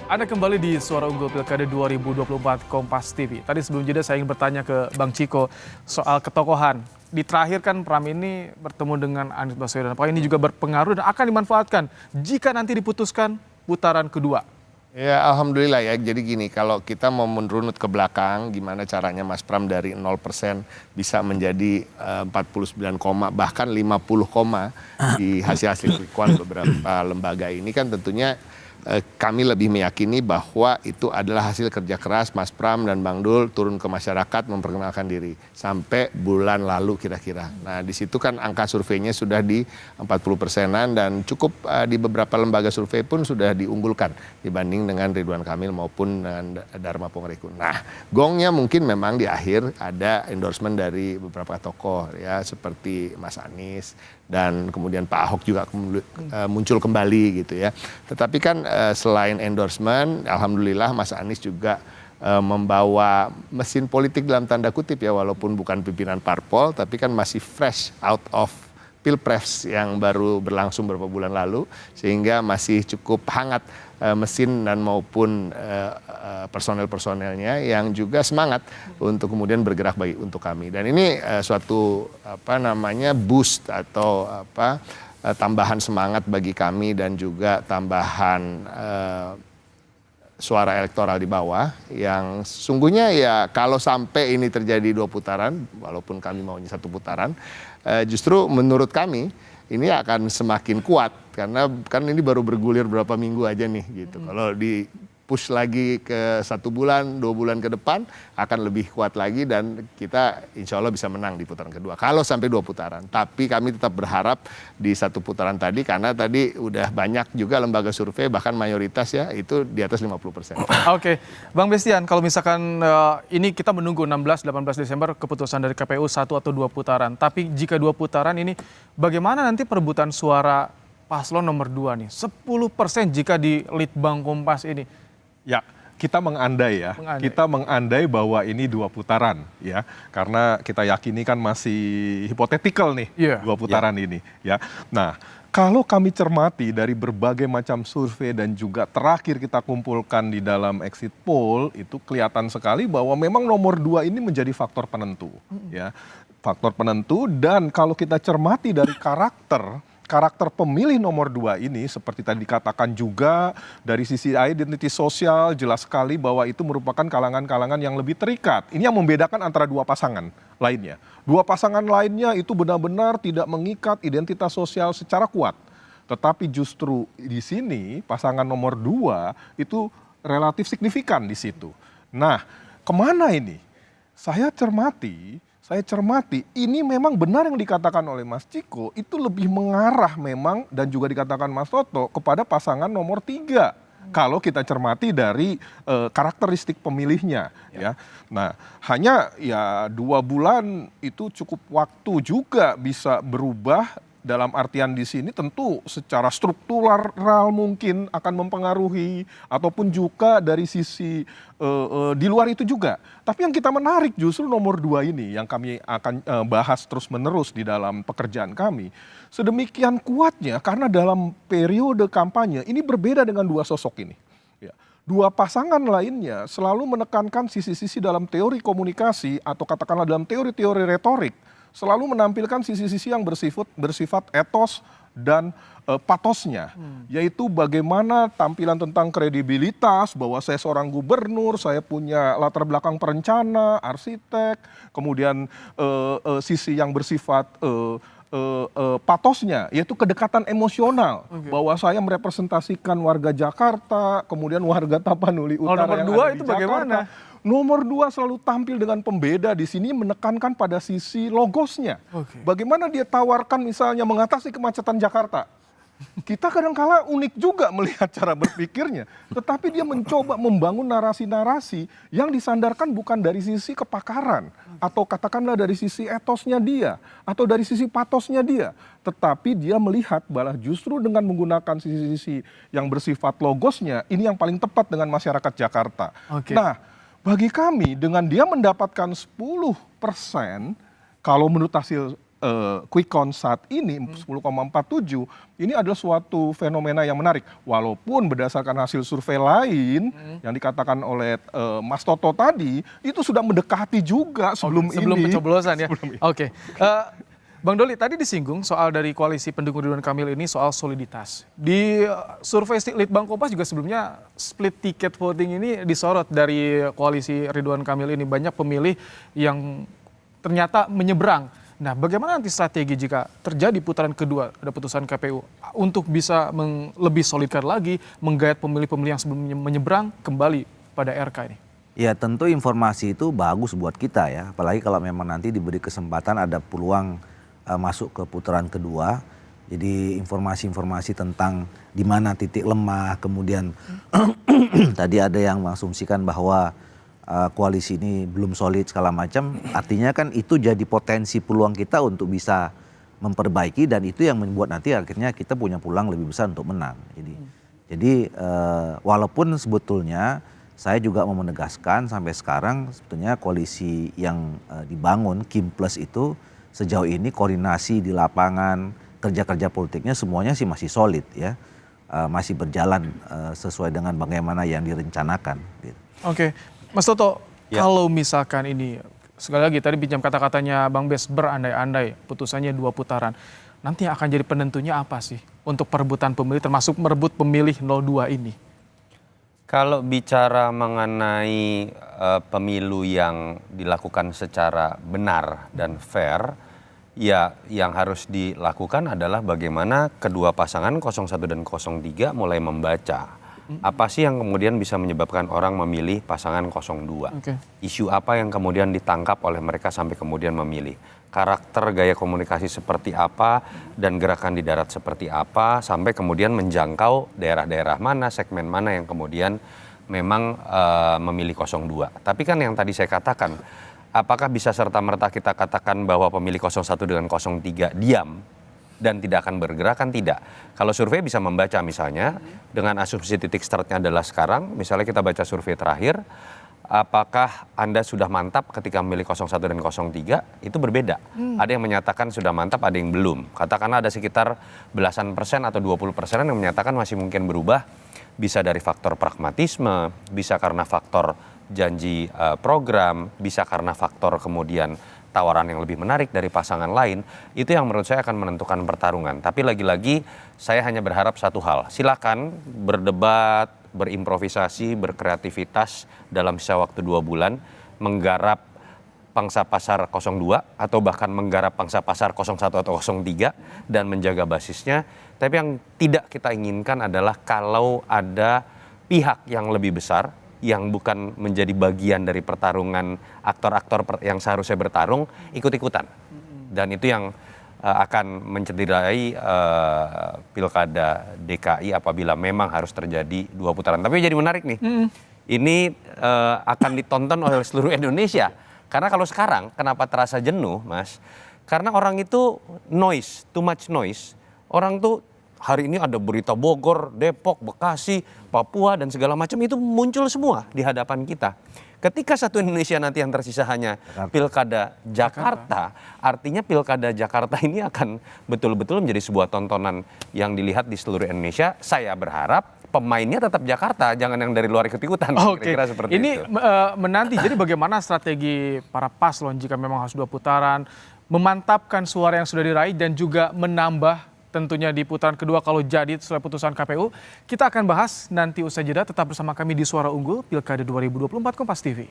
Anda kembali di Suara Unggul Pilkada 2024 Kompas TV. Tadi sebelum jeda saya ingin bertanya ke Bang Ciko soal ketokohan. Di terakhir kan Pram ini bertemu dengan Anies Baswedan. Apakah ini juga berpengaruh dan akan dimanfaatkan jika nanti diputuskan putaran kedua? Ya alhamdulillah ya, jadi gini, kalau kita mau menurunut ke belakang, gimana caranya Mas Pram dari 0% bisa menjadi 49, bahkan 50, di hasil-hasil quick count beberapa lembaga ini kan tentunya kami lebih meyakini bahwa itu adalah hasil kerja keras Mas Pram dan Bang Dul turun ke masyarakat memperkenalkan diri sampai bulan lalu kira-kira. Nah di situ kan angka surveinya sudah di 40%-an dan cukup di beberapa lembaga survei pun sudah diunggulkan dibanding dengan Ridwan Kamil maupun dengan Dharma Pongrekun. Nah gongnya mungkin memang di akhir ada endorsement dari beberapa tokoh ya seperti Mas Anies dan kemudian Pak Ahok juga muncul kembali gitu ya. Tetapi kan selain endorsement, alhamdulillah Mas Anies juga membawa mesin politik dalam tanda kutip ya, walaupun bukan pimpinan parpol, tapi kan masih fresh out of Pilpres yang baru berlangsung beberapa bulan lalu, sehingga masih cukup hangat mesin dan maupun personel-personelnya yang juga semangat untuk kemudian bergerak untuk kami. Dan ini suatu boost atau tambahan semangat bagi kami dan juga tambahan suara elektoral di bawah yang sesungguhnya ya kalau sampai ini terjadi 2 putaran, walaupun kami maunya 1 putaran, justru menurut kami ini akan semakin kuat karena kan ini baru bergulir berapa minggu aja nih gitu. Kalau di push lagi ke 1 bulan, 2 bulan ke depan akan lebih kuat lagi dan kita insya Allah bisa menang di putaran kedua. Kalau sampai 2 putaran, tapi kami tetap berharap di 1 putaran tadi karena tadi udah banyak juga lembaga survei bahkan mayoritas ya itu di atas 50%. Oke, Bang Bestian, kalau misalkan ini kita menunggu 16-18 Desember keputusan dari KPU 1 atau 2 putaran. Tapi jika 2 putaran ini bagaimana nanti perebutan suara paslon nomor 2 nih? 10% jika di Litbang Kompas ini. Ya, kita mengandai ya. Kita mengandai bahwa ini 2 putaran ya. Karena kita yakini kan masih hipotetikal nih 2 putaran ini ya. Nah, kalau kami cermati dari berbagai macam survei dan juga terakhir kita kumpulkan di dalam exit poll itu kelihatan sekali bahwa memang nomor 2 ini menjadi faktor penentu ya. Faktor penentu dan kalau kita cermati dari karakter pemilih nomor 2 ini seperti tadi dikatakan juga dari sisi identitas sosial jelas sekali bahwa itu merupakan kalangan-kalangan yang lebih terikat. Ini yang membedakan antara 2 pasangan lainnya. 2 pasangan lainnya itu benar-benar tidak mengikat identitas sosial secara kuat. Tetapi justru di sini pasangan nomor 2 itu relatif signifikan di situ. Nah, kemana ini? Saya cermati ini memang benar yang dikatakan oleh Mas Ciko itu lebih mengarah memang dan juga dikatakan Mas Toto kepada pasangan nomor 3 kalau kita cermati dari karakteristik pemilihnya ya. Nah hanya ya 2 bulan itu cukup waktu juga bisa berubah. Dalam artian di sini tentu secara struktural mungkin akan mempengaruhi ataupun juga dari sisi di luar itu juga. Tapi yang kita menarik justru nomor 2 ini yang kami akan bahas terus-menerus di dalam pekerjaan kami. Sedemikian kuatnya karena dalam periode kampanye ini berbeda dengan 2 sosok ini. Ya. 2 pasangan lainnya selalu menekankan sisi-sisi dalam teori komunikasi atau katakanlah dalam teori-teori retorik. Selalu menampilkan sisi-sisi yang bersifat etos dan patosnya. Yaitu bagaimana tampilan tentang kredibilitas, bahwa saya seorang gubernur, saya punya latar belakang perencana, arsitek, kemudian sisi yang bersifat patosnya, yaitu kedekatan emosional. Bahwa saya merepresentasikan warga Jakarta, kemudian warga Tapanuli Utara nomor yang 2 ada itu di bagaimana? Jakarta. Nomor 2 selalu tampil dengan pembeda di sini menekankan pada sisi logosnya. Bagaimana dia tawarkan misalnya mengatasi kemacetan Jakarta. Kita kadang-kala unik juga melihat cara berpikirnya. Tetapi dia mencoba membangun narasi-narasi yang disandarkan bukan dari sisi kepakaran. Atau katakanlah dari sisi etosnya dia. Atau dari sisi patosnya dia. Tetapi dia melihat bahwa justru dengan menggunakan sisi-sisi yang bersifat logosnya. Ini yang paling tepat dengan masyarakat Jakarta. Nah, bagi kami dengan dia mendapatkan 10% kalau menurut hasil quick count saat ini 10,47 ini adalah suatu fenomena yang menarik. Walaupun berdasarkan hasil survei lain yang dikatakan oleh Mas Toto tadi itu sudah mendekati juga sebelum pencoblosan ya. Oke. Bang Doli, tadi disinggung soal dari koalisi pendukung Ridwan Kamil ini soal soliditas. Di survei Litbang Kompas juga sebelumnya split ticket voting ini disorot dari koalisi Ridwan Kamil ini. Banyak pemilih yang ternyata menyeberang. Nah, bagaimana nanti strategi jika terjadi putaran kedua, ada putusan KPU, untuk bisa lebih solidkan lagi, menggayat pemilih-pemilih yang sebelumnya menyeberang kembali pada RK ini? Ya tentu informasi itu bagus buat kita ya, apalagi kalau memang nanti diberi kesempatan ada peluang masuk ke putaran kedua. Jadi informasi-informasi tentang di mana titik lemah, kemudian tadi ada yang mengasumsikan bahwa koalisi ini belum solid segala macam, artinya kan itu jadi potensi peluang kita untuk bisa memperbaiki, dan itu yang membuat nanti akhirnya kita punya peluang lebih besar untuk menang. Jadi walaupun sebetulnya saya juga mau menegaskan sampai sekarang sebetulnya koalisi yang dibangun Kim Plus itu sejauh ini koordinasi di lapangan, kerja-kerja politiknya semuanya sih masih solid ya, masih berjalan sesuai dengan bagaimana yang direncanakan. Gitu. Oke, Mas Toto, kalau misalkan ini, sekali lagi tadi pinjam kata-katanya Bang Bes, berandai-andai putusannya 2 putaran, nanti akan jadi penentunya apa sih untuk perebutan pemilih, termasuk merebut pemilih 02 ini? Kalau bicara mengenai pemilu yang dilakukan secara benar dan fair, ya yang harus dilakukan adalah bagaimana kedua pasangan 01 dan 03 mulai membaca apa sih yang kemudian bisa menyebabkan orang memilih pasangan 02. Isu apa yang kemudian ditangkap oleh mereka sampai kemudian memilih. Karakter gaya komunikasi seperti apa dan gerakan di darat seperti apa sampai kemudian menjangkau daerah-daerah mana, segmen mana yang kemudian memang memilih 02. Tapi kan yang tadi saya katakan, apakah bisa serta-merta kita katakan bahwa pemilih 01 dengan 03 diam dan tidak akan bergerak? Kan tidak. Kalau survei bisa membaca misalnya dengan asumsi titik startnya adalah sekarang, misalnya kita baca survei terakhir, apakah Anda sudah mantap ketika memilih 01 dan 03? Itu berbeda. Ada yang menyatakan sudah mantap, ada yang belum. Katakanlah ada sekitar belasan persen atau 20% yang menyatakan masih mungkin berubah. Bisa dari faktor pragmatisme, bisa karena faktor janji program, bisa karena faktor kemudian tawaran yang lebih menarik dari pasangan lain. Itu yang menurut saya akan menentukan pertarungan. Tapi lagi-lagi saya hanya berharap satu hal, silakan berdebat, berimprovisasi, berkreativitas dalam sisa waktu 2 bulan, menggarap pangsa pasar 02 atau bahkan menggarap pangsa pasar 01 atau 03 dan menjaga basisnya. Tapi yang tidak kita inginkan adalah kalau ada pihak yang lebih besar yang bukan menjadi bagian dari pertarungan aktor-aktor yang seharusnya bertarung ikut-ikutan. Dan itu yang akan mencederai pilkada DKI apabila memang harus terjadi 2 putaran. Tapi jadi menarik nih, ini akan ditonton oleh seluruh Indonesia. Karena kalau sekarang kenapa terasa jenuh, Mas? Karena orang itu noise, too much noise. Orang tuh hari ini ada berita Bogor, Depok, Bekasi, Papua dan segala macam itu muncul semua di hadapan kita. Ketika satu Indonesia nanti yang tersisa hanya pilkada Jakarta, artinya pilkada Jakarta ini akan betul-betul menjadi sebuah tontonan yang dilihat di seluruh Indonesia. Saya berharap pemainnya tetap Jakarta, jangan yang dari luar ikut-ikutan. Kira-kira seperti ini itu. Menanti, jadi bagaimana strategi para paslon jika memang harus 2 putaran, memantapkan suara yang sudah diraih dan juga menambah tentunya di putaran kedua kalau jadi setelah putusan KPU. Kita akan bahas nanti usai jeda, tetap bersama kami di Suara Unggul Pilkada 2024 Kompas TV.